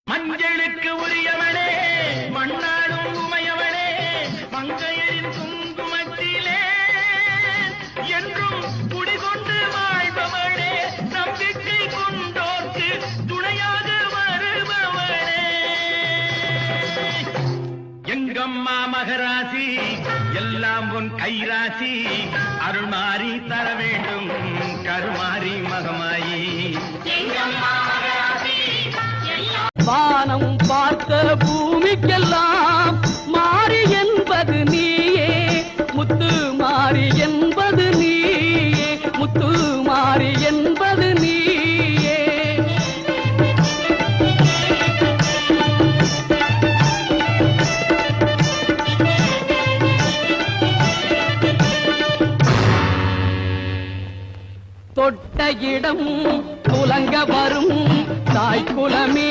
மஞ்சளுக்கு உரியவளே மண்ணாடும் உமையவளே மங்கையரின் குங்குமத்திலே என்றும் குடிகொண்டு வாழ்பவளே நம்பிக்கை கொண்டோர்க்கு துணையாக வருபவளே எங்கம்மா மகராசி எல்லாம் உன் கைராசி அருள்மாறி தர வேண்டும் கருமாறி மகமாயி வானம் பார்த்த பூமிக்கெல்லாம் மாறி என்பது நீயே முத்து மாறி என்பது நீயே முத்து மாறி என்பது நீயே தொட்ட இடம் துலங்க வரும் தாய் குலமே